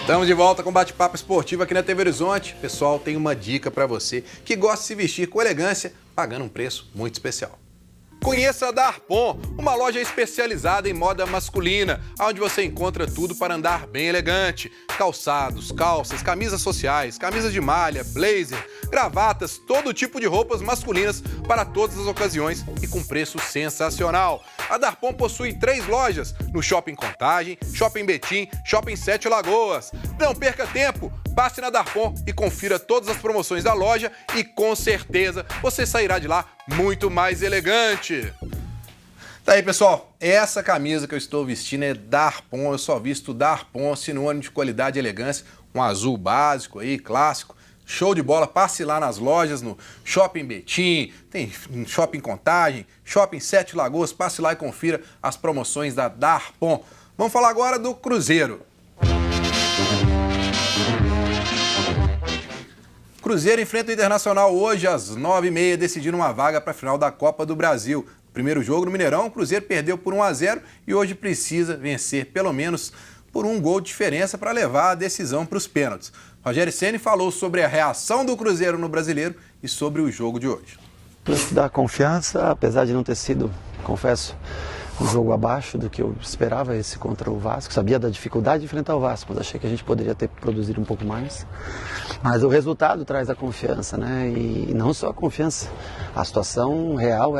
Estamos de volta com bate-papo esportivo aqui na TV Horizonte. Pessoal, tem uma dica para você que gosta de se vestir com elegância, pagando um preço muito especial. Conheça a Darpon, uma loja especializada em moda masculina, onde você encontra tudo para andar bem elegante. Calçados, calças, camisas sociais, camisas de malha, blazer, gravatas, todo tipo de roupas masculinas para todas as ocasiões e com preço sensacional. A Darpon possui 3 lojas no Shopping Contagem, Shopping Betim, Shopping Sete Lagoas. Não perca tempo! Passe na Darpon e confira todas as promoções da loja e, com certeza, você sairá de lá muito mais elegante. Tá aí, pessoal. Essa camisa que eu estou vestindo é Darpon. Eu só visto Darpon, sinônimo de qualidade e elegância. Um azul básico aí, clássico. Show de bola. Passe lá nas lojas, no Shopping Betim, tem Shopping Contagem, Shopping Sete Lagoas. Passe lá e confira as promoções da Darpon. Vamos falar agora do Cruzeiro. Cruzeiro enfrenta o Internacional hoje às 9h30, decidindo uma vaga para a final da Copa do Brasil. Primeiro jogo no Mineirão, o Cruzeiro perdeu por 1-0 e hoje precisa vencer pelo menos por um gol de diferença para levar a decisão para os pênaltis. Rogério Ceni falou sobre a reação do Cruzeiro no Brasileiro e sobre o jogo de hoje. Dá confiança, apesar de não ter sido, confesso, um jogo abaixo do que eu esperava esse contra o Vasco. Sabia da dificuldade de enfrentar o Vasco, mas achei que a gente poderia ter produzido um pouco mais. Mas o resultado traz a confiança, né? E não só a confiança. A situação real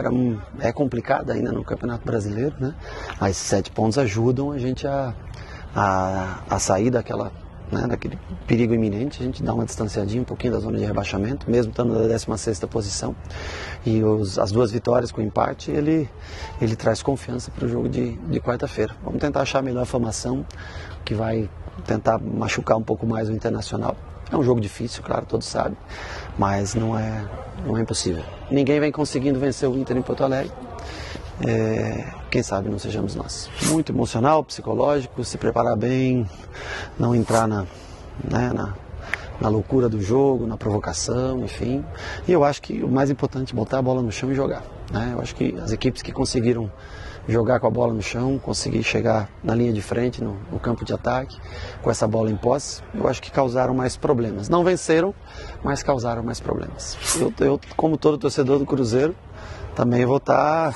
é complicada ainda no Campeonato Brasileiro, né? Mas 7 pontos ajudam a gente a sair daquele perigo iminente. A gente dá uma distanciadinha um pouquinho da zona de rebaixamento, mesmo estando na 16ª posição. E as 2 vitórias com empate, ele traz confiança para o jogo de quarta-feira. Vamos tentar achar a melhor formação, que vai tentar machucar um pouco mais o Internacional. É um jogo difícil, claro, todos sabem, mas não é impossível. Ninguém vem conseguindo vencer o Inter em Porto Alegre. Quem sabe não sejamos nós. Muito emocional, psicológico, se preparar bem, não entrar na loucura do jogo, na provocação, enfim. E eu acho que o mais importante é botar a bola no chão e jogar, né? Eu acho que as equipes que conseguiram jogar com a bola no chão, conseguir chegar na linha de frente, no campo de ataque, com essa bola em posse, eu acho que causaram mais problemas. Não venceram, mas causaram mais problemas. Eu como todo torcedor do Cruzeiro, também vou estar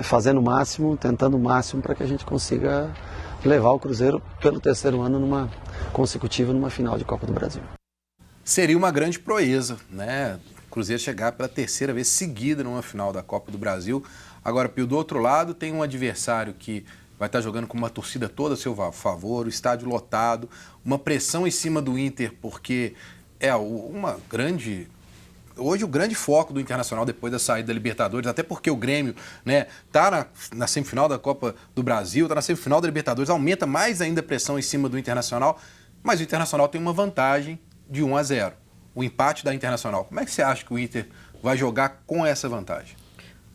fazendo o máximo, tentando o máximo para que a gente consiga levar o Cruzeiro pelo 3º ano consecutivo numa final de Copa do Brasil. Seria uma grande proeza, né? O Cruzeiro chegar pela 3ª vez seguida numa final da Copa do Brasil. Agora, Pio, do outro lado, tem um adversário que vai estar jogando com uma torcida toda a seu favor, o estádio lotado, uma pressão em cima do Inter, porque hoje o grande foco do Internacional depois da saída da Libertadores, até porque o Grêmio, né, tá na semifinal da Copa do Brasil, tá na semifinal da Libertadores, aumenta mais ainda a pressão em cima do Internacional, mas o Internacional tem uma vantagem de 1-0. O empate da Internacional. Como é que você acha que o Inter vai jogar com essa vantagem?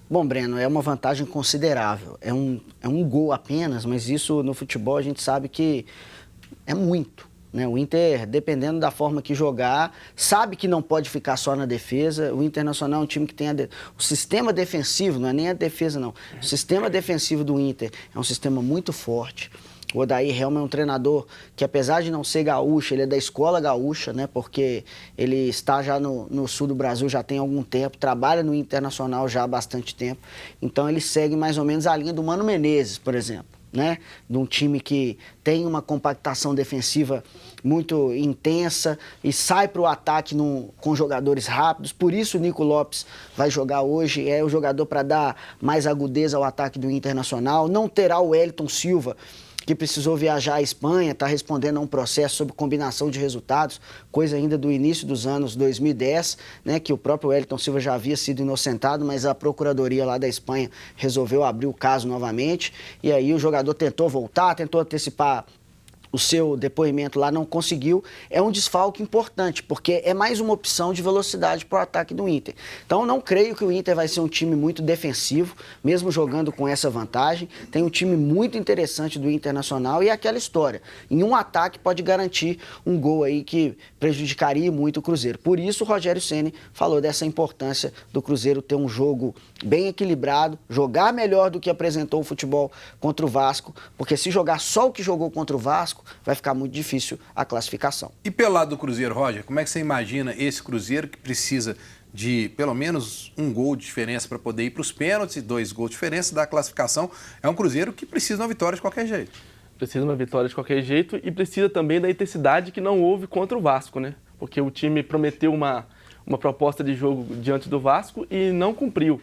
Bom, Breno, é uma vantagem considerável. É um gol apenas, mas isso no futebol a gente sabe que é muito, né? O Inter, dependendo da forma que jogar, sabe que não pode ficar só na defesa. O Internacional é um time que tem o sistema defensivo, não é nem a defesa não. O sistema defensivo do Inter é um sistema muito forte. O Odair Helma é um treinador que, apesar de não ser gaúcho, ele é da escola gaúcha, né? Porque ele está já no sul do Brasil já tem algum tempo, trabalha no Internacional já há bastante tempo. Então ele segue mais ou menos a linha do Mano Menezes, por exemplo, né? De um time que tem uma compactação defensiva muito intensa e sai para o ataque com jogadores rápidos. Por isso o Nico Lopes vai jogar hoje, é o jogador para dar mais agudeza ao ataque do Internacional. Não terá o Wellington Silva, que precisou viajar à Espanha, está respondendo a um processo sobre combinação de resultados, coisa ainda do início dos anos 2010, né, que o próprio Wellington Silva já havia sido inocentado, mas a Procuradoria lá da Espanha resolveu abrir o caso novamente, e aí o jogador tentou voltar, tentou antecipar o seu depoimento lá, não conseguiu. É um desfalque importante, porque é mais uma opção de velocidade para o ataque do Inter. Então, não creio que o Inter vai ser um time muito defensivo, mesmo jogando com essa vantagem. Tem um time muito interessante do Internacional e é aquela história. Em um ataque pode garantir um gol aí que prejudicaria muito o Cruzeiro. Por isso, o Rogério Ceni falou dessa importância do Cruzeiro ter um jogo bem equilibrado, jogar melhor do que apresentou o futebol contra o Vasco, porque se jogar só o que jogou contra o Vasco, Vasco, vai ficar muito difícil a classificação. E pelo lado do Cruzeiro, Roger, como é que você imagina esse Cruzeiro que precisa de pelo menos um gol de diferença para poder ir para os pênaltis e 2 gols de diferença da classificação? É um Cruzeiro que precisa de uma vitória de qualquer jeito. Precisa de uma vitória de qualquer jeito e precisa também da intensidade que não houve contra o Vasco, né? Porque o time prometeu uma proposta de jogo diante do Vasco e não cumpriu.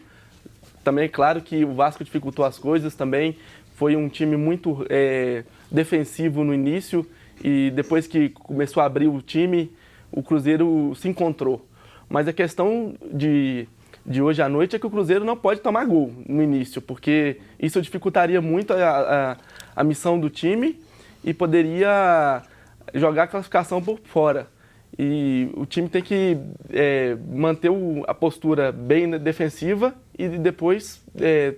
Também é claro que o Vasco dificultou as coisas também. Foi um time muito defensivo no início e depois que começou a abrir o time, o Cruzeiro se encontrou. Mas a questão de hoje à noite é que o Cruzeiro não pode tomar gol no início, porque isso dificultaria muito a missão do time e poderia jogar a classificação por fora. E o time tem que manter a postura bem defensiva e depois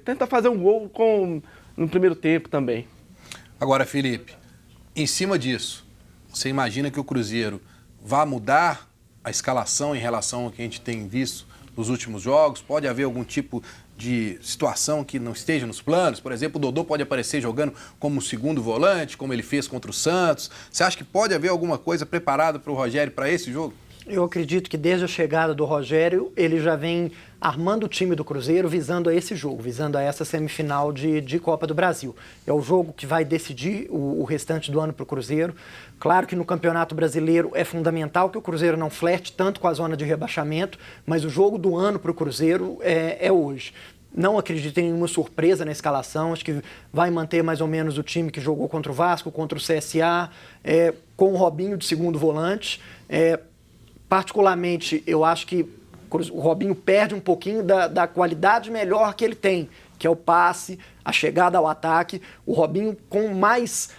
tentar fazer um gol no primeiro tempo também. Agora, Felipe, em cima disso, você imagina que o Cruzeiro vai mudar a escalação em relação ao que a gente tem visto nos últimos jogos? Pode haver algum tipo de situação que não esteja nos planos? Por exemplo, o Dodô pode aparecer jogando como segundo volante, como ele fez contra o Santos. Você acha que pode haver alguma coisa preparada para o Rogério para esse jogo? Eu acredito que desde a chegada do Rogério, ele já vem armando o time do Cruzeiro visando a esse jogo, visando a essa semifinal de Copa do Brasil. É o jogo que vai decidir o restante do ano para o Cruzeiro. Claro que no Campeonato Brasileiro é fundamental que o Cruzeiro não flerte tanto com a zona de rebaixamento, mas o jogo do ano para o Cruzeiro é hoje. Não acredito em nenhuma surpresa na escalação, acho que vai manter mais ou menos o time que jogou contra o Vasco, contra o CSA, com o Robinho de segundo volante. Particularmente, eu acho que o Robinho perde um pouquinho da qualidade melhor que ele tem, que é o passe, a chegada ao ataque. O Robinho, com mais,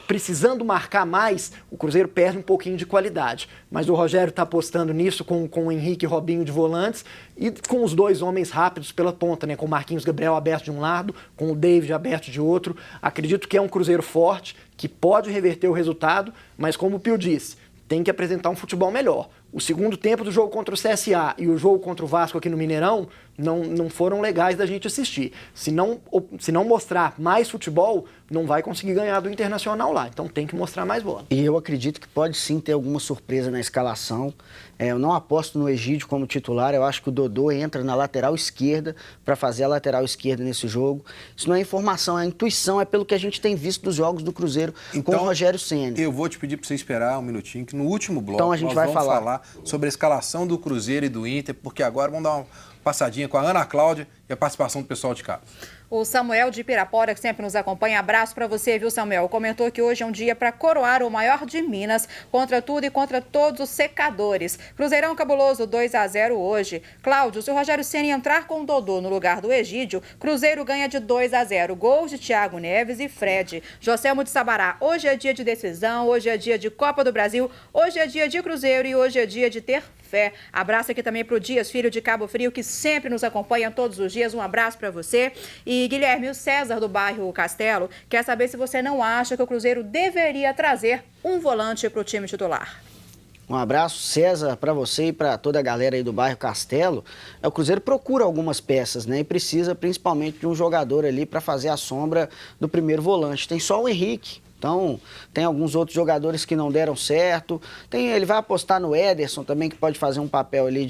precisando marcar mais, o Cruzeiro perde um pouquinho de qualidade. Mas o Rogério está apostando nisso com o Henrique e Robinho de volantes e com os 2 homens rápidos pela ponta, né? Com o Marquinhos Gabriel aberto de um lado, com o David aberto de outro. Acredito que é um Cruzeiro forte, que pode reverter o resultado, mas como o Pio disse, tem que apresentar um futebol melhor. O segundo tempo do jogo contra o CSA e o jogo contra o Vasco aqui no Mineirão não foram legais da gente assistir. Se não mostrar mais futebol, não vai conseguir ganhar do Internacional lá. Então tem que mostrar mais bola. E eu acredito que pode sim ter alguma surpresa na escalação. Eu não aposto no Egídio como titular. Eu acho que o Dodô entra na lateral esquerda para fazer a lateral esquerda nesse jogo. Isso não é informação, é intuição, é pelo que a gente tem visto dos jogos do Cruzeiro com o Rogério Ceni. Eu vou te pedir para você esperar um minutinho, que no último bloco então, a gente nós vai vamos falar sobre a escalação do Cruzeiro e do Inter, porque agora vamos dar uma passadinha com a Ana Cláudia e a participação do pessoal de casa. O Samuel de Pirapora, que sempre nos acompanha, abraço para você, viu, Samuel? Comentou que hoje é um dia para coroar o maior de Minas contra tudo e contra todos os secadores. Cruzeirão cabuloso 2-0 hoje. Cláudio, se o Rogério Ceni entrar com o Dodô no lugar do Egídio, Cruzeiro ganha de 2-0. Gols de Thiago Neves e Fred. Joselmo de Sabará, hoje é dia de decisão, hoje é dia de Copa do Brasil, hoje é dia de Cruzeiro e hoje é dia de ter fé. Abraço aqui também para o Dias, filho de Cabo Frio, que sempre nos acompanha todos os dias. Um abraço para você. E Guilherme, o César do bairro Castelo, quer saber se você não acha que o Cruzeiro deveria trazer um volante para o time titular. Um abraço, César, para você e para toda a galera aí do bairro Castelo. O Cruzeiro procura algumas peças, né? E precisa principalmente de um jogador ali para fazer a sombra do primeiro volante. Tem só o Henrique. Então, tem alguns outros jogadores que não deram certo. Ele vai apostar no Ederson também, que pode fazer um papel ali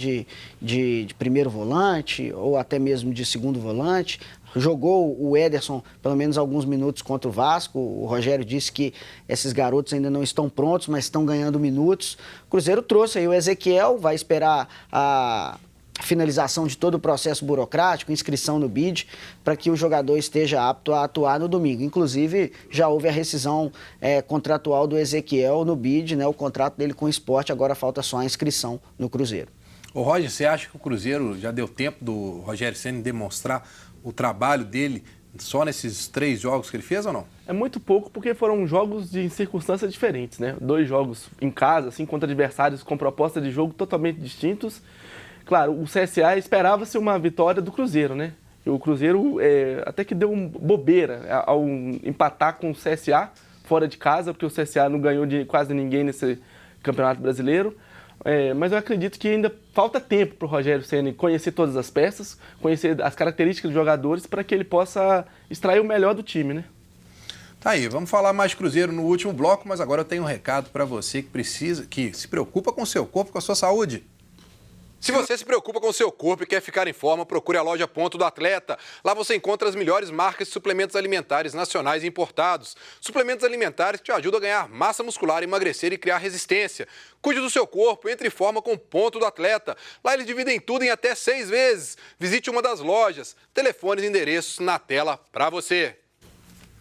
de primeiro volante ou até mesmo de segundo volante. Jogou o Ederson pelo menos alguns minutos contra o Vasco. O Rogério disse que esses garotos ainda não estão prontos, mas estão ganhando minutos. O Cruzeiro trouxe aí o Ezequiel, vai esperar a finalização de todo o processo burocrático, inscrição no BID, para que o jogador esteja apto a atuar no domingo. Inclusive, já houve a rescisão contratual do Ezequiel no BID, né, o contrato dele com o Sport, agora falta só a inscrição no Cruzeiro. Ô Roger, você acha que o Cruzeiro já deu tempo do Rogério Ceni demonstrar o trabalho dele só nesses 3 jogos que ele fez ou não? É muito pouco porque foram jogos de circunstâncias diferentes, né? 2 jogos em casa, assim, contra adversários com proposta de jogo totalmente distintos. Claro, o CSA esperava-se uma vitória do Cruzeiro, né? E o Cruzeiro até que deu bobeira ao empatar com o CSA fora de casa, porque o CSA não ganhou de quase ninguém nesse Campeonato Brasileiro. Mas eu acredito que ainda falta tempo para o Rogério Ceni conhecer todas as peças, conhecer as características dos jogadores para que ele possa extrair o melhor do time, né? Aí, vamos falar mais de Cruzeiro no último bloco, mas agora eu tenho um recado para você que se preocupa com o seu corpo, com a sua saúde. Se você se preocupa com o seu corpo e quer ficar em forma, procure a loja Ponto do Atleta. Lá você encontra as melhores marcas de suplementos alimentares nacionais e importados. Suplementos alimentares que te ajudam a ganhar massa muscular, emagrecer e criar resistência. Cuide do seu corpo, entre em forma com o Ponto do Atleta. Lá eles dividem tudo em até 6 vezes. Visite uma das lojas. Telefones e endereços na tela para você.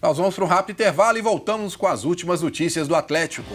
Nós vamos para um rápido intervalo e voltamos com as últimas notícias do Atlético.